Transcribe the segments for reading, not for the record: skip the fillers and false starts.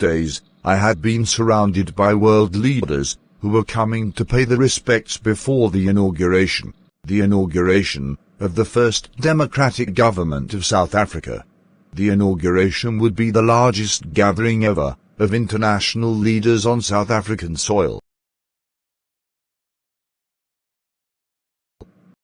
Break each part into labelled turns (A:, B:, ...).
A: days, I had been surrounded by world leaders who were coming to pay their respects before the inauguration of the first democratic government of South Africa. The inauguration would be the largest gathering ever of international leaders on South African soil.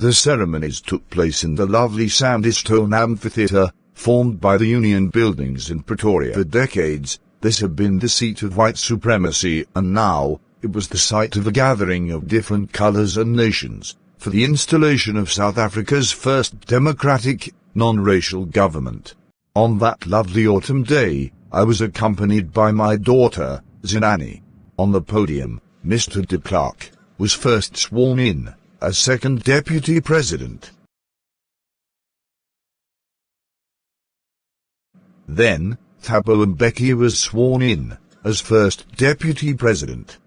A: The ceremonies took place in the lovely sandstone amphitheatre, formed by the Union buildings in Pretoria. For decades, this had been the seat of white supremacy, and now, it was the site of a gathering of different colours and nations, for the installation of South Africa's first democratic, non-racial government. On that lovely autumn day, I was accompanied by my daughter, Zinani. On the podium, Mr. de Klerk was first sworn in as second deputy president. Then, Thabo Mbeki was sworn in as first deputy president.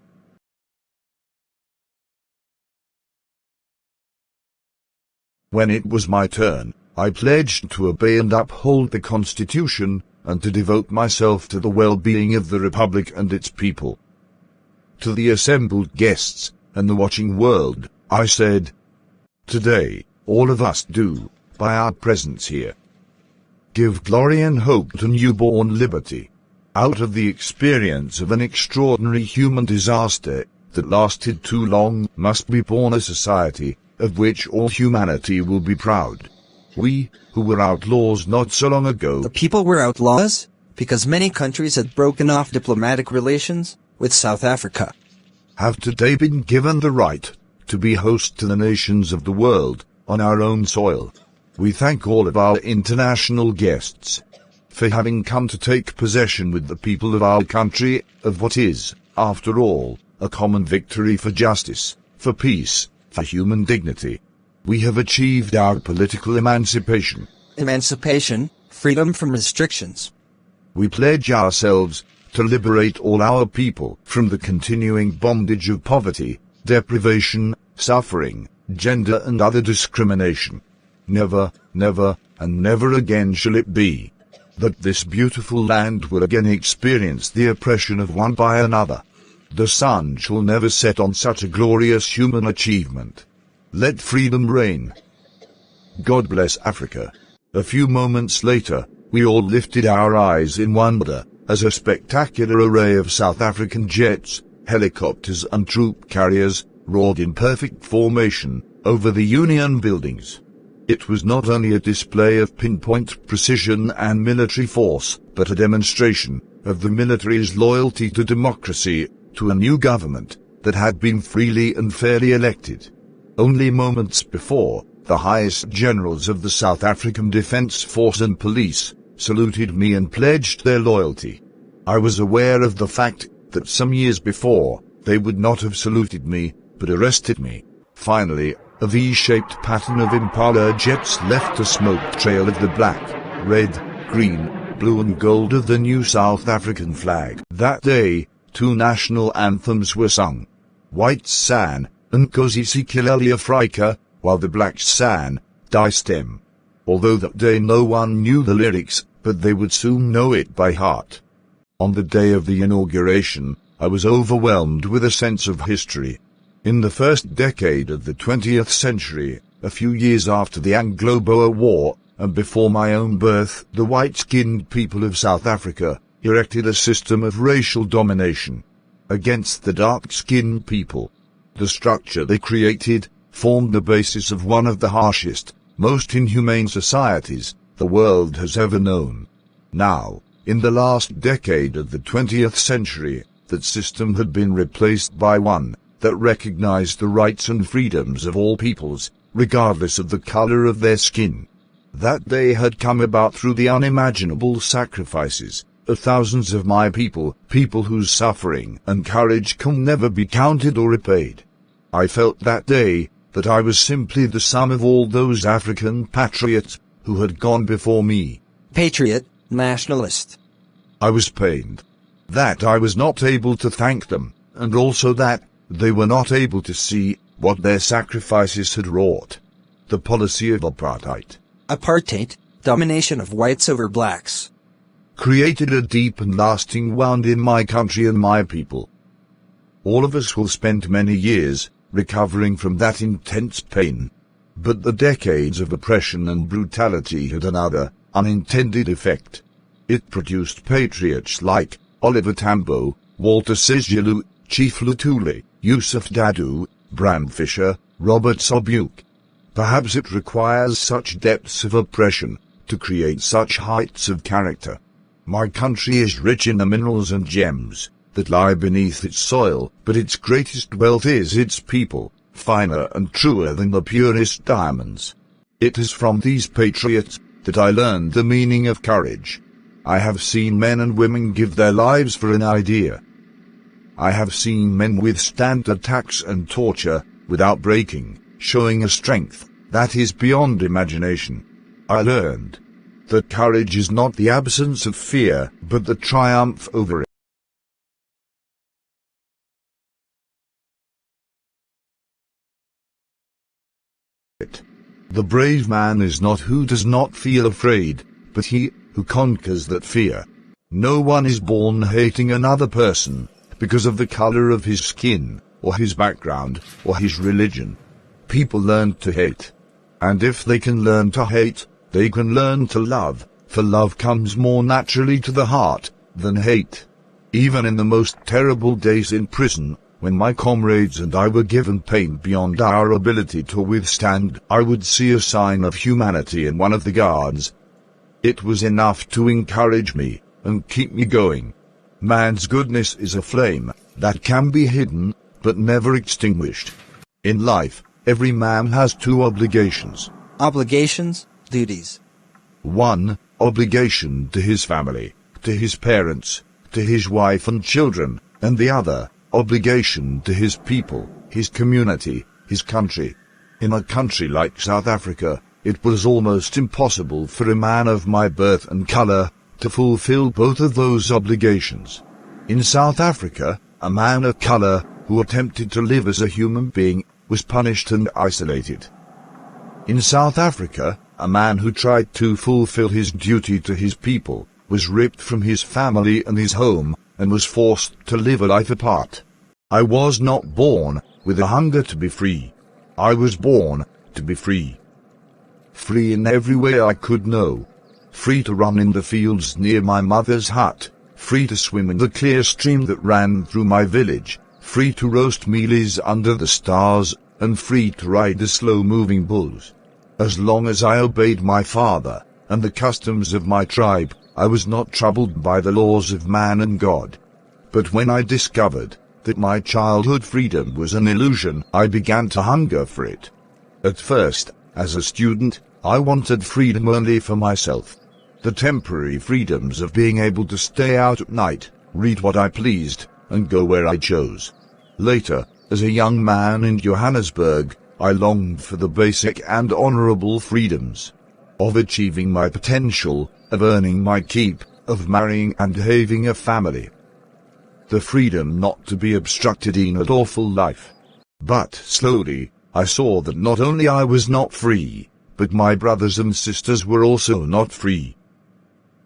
A: When it was my turn, I pledged to obey and uphold the Constitution, and to devote myself to the well-being of the Republic and its people. To the assembled guests and the watching world, I said, "Today, all of us do, by our presence here, give glory and hope to newborn liberty. Out of the experience of an extraordinary human disaster that lasted too long must be born a society of which all humanity will be proud. We, who were outlaws not so long ago..."
B: The people were outlaws because many countries had broken off diplomatic relations with South Africa.
A: "Have today been given the right to be host to the nations of the world on our own soil. We thank all of our international guests for having come to take possession with the people of our country of what is, after all, a common victory for justice, for peace, for human dignity. We have achieved our political emancipation."
B: Emancipation, freedom from restrictions.
A: "We pledge ourselves to liberate all our people from the continuing bondage of poverty, deprivation, suffering, gender and other discrimination. Never, never, and never again shall it be that this beautiful land will again experience the oppression of one by another. The sun shall never set on such a glorious human achievement. Let freedom reign. God bless Africa." A few moments later, we all lifted our eyes in wonder as a spectacular array of South African jets, helicopters and troop carriers roared in perfect formation over the Union buildings. It was not only a display of pinpoint precision and military force, but a demonstration of the military's loyalty to democracy, to a new government that had been freely and fairly elected. Only moments before, the highest generals of the South African Defence Force and Police saluted me and pledged their loyalty. I was aware of the fact that some years before, they would not have saluted me, but arrested me. Finally, a V-shaped pattern of Impala jets left a smoke trail of the black, red, green, blue and gold of the new South African flag. That day, two national anthems were sung. White San, Nkosi Sikelel' Afrika, while the black San, Die Stem. Although that day no one knew the lyrics, but they would soon know it by heart. On the day of the inauguration, I was overwhelmed with a sense of history. In the first decade of the 20th century, a few years after the Anglo-Boer War, and before my own birth, the white-skinned people of South Africa erected a system of racial domination against the dark-skinned people. The structure they created formed the basis of one of the harshest, most inhumane societies the world has ever known. Now, in the last decade of the 20th century, that system had been replaced by one that recognized the rights and freedoms of all peoples, regardless of the color of their skin. That day had come about through the unimaginable sacrifices of thousands of my people, people whose suffering and courage can never be counted or repaid. I felt that day that I was simply the sum of all those African patriots who had gone before me.
B: Patriot, nationalist.
A: I was pained that I was not able to thank them, and also that they were not able to see what their sacrifices had wrought. The policy of apartheid.
B: Apartheid, domination of whites over blacks.
A: created a deep and lasting wound in my country and my people. All of us will spend many years recovering from that intense pain. But the decades of oppression and brutality had another, unintended effect. It produced patriots like Oliver Tambo, Walter Sisulu, Chief Lutuli, Yusuf Dadoo, Bram Fisher, Robert Sobuk. Perhaps it requires such depths of oppression to create such heights of character. My country is rich in the minerals and gems that lie beneath its soil, but its greatest wealth is its people, finer and truer than the purest diamonds. It is from these patriots that I learned the meaning of courage. I have seen men and women give their lives for an idea. I have seen men withstand attacks and torture without breaking, showing a strength that is beyond imagination. I learned that courage is not the absence of fear, but the triumph over it. The brave man is not who does not feel afraid, but he who conquers that fear. No one is born hating another person because of the color of his skin, or his background, or his religion. People learn to hate. And if they can learn to hate, they can learn to love, for love comes more naturally to the heart than hate. Even in the most terrible days in prison, when my comrades and I were given pain beyond our ability to withstand, I would see a sign of humanity in one of the guards. It was enough to encourage me and keep me going. Man's goodness is a flame that can be hidden, but never extinguished. In life, every man has two obligations.
B: Obligations, duties.
A: 1. Obligation to his family, to his parents, to his wife and children, and the other, obligation to his people, his community, his country. In a country like South Africa, it was almost impossible for a man of my birth and color to fulfill both of those obligations. In South Africa, a man of color who attempted to live as a human being was punished and isolated. In South Africa, a man who tried to fulfill his duty to his people was ripped from his family and his home and was forced to live a life apart. I was not born with a hunger to be free. I was born to be free. Free in every way I could know. Free to run in the fields near my mother's hut, free to swim in the clear stream that ran through my village, free to roast mealies under the stars, and free to ride the slow-moving bulls. As long as I obeyed my father and the customs of my tribe, I was not troubled by the laws of man and God. But when I discovered that my childhood freedom was an illusion, I began to hunger for it. At first, as a student, I wanted freedom only for myself. The temporary freedoms of being able to stay out at night, read what I pleased, and go where I chose. Later, as a young man in Johannesburg, I longed for the basic and honorable freedoms of achieving my potential, of earning my keep, of marrying and having a family. The freedom not to be obstructed in an awful life. But slowly, I saw that not only I was not free, but my brothers and sisters were also not free.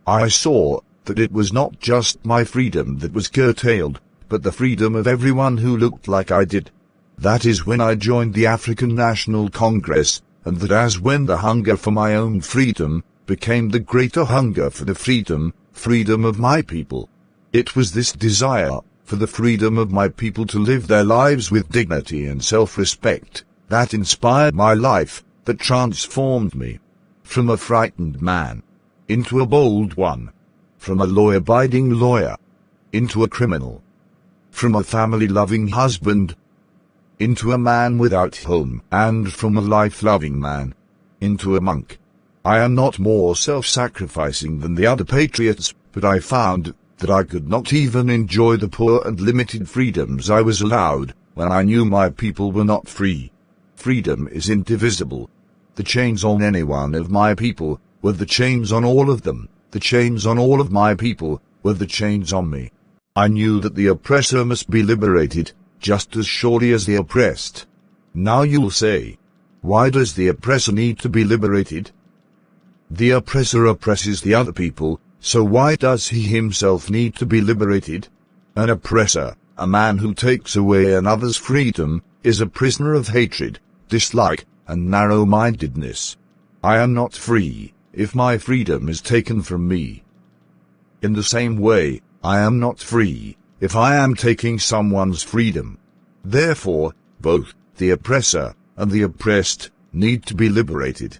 A: I saw that it was not just my freedom that was curtailed, but the freedom of everyone who looked like I did. That is when I joined the African National Congress, and that is when the hunger for my own freedom became the greater hunger for the freedom of my people. It was this desire for the freedom of my people to live their lives with dignity and self-respect that inspired my life, that transformed me from a frightened man into a bold one, from a law-abiding lawyer into a criminal, from a family-loving husband into a man without home, and from a life-loving man into a monk. I am not more self-sacrificing than the other patriots, but I found that I could not even enjoy the poor and limited freedoms I was allowed when I knew my people were not free. Freedom is indivisible. The chains on any one of my people were the chains on all of them. The chains on all of my people were the chains on me. I knew that the oppressor must be liberated, just as surely as the oppressed. Now you'll say, why does the oppressor need to be liberated? The oppressor oppresses the other people So why does he himself need to be liberated? An oppressor, a man who takes away another's freedom, is a prisoner of hatred, dislike, and narrow-mindedness. I am not free if my freedom is taken from me. In the same way, I am not free if I am taking someone's freedom. Therefore, both the oppressor and the oppressed need to be liberated.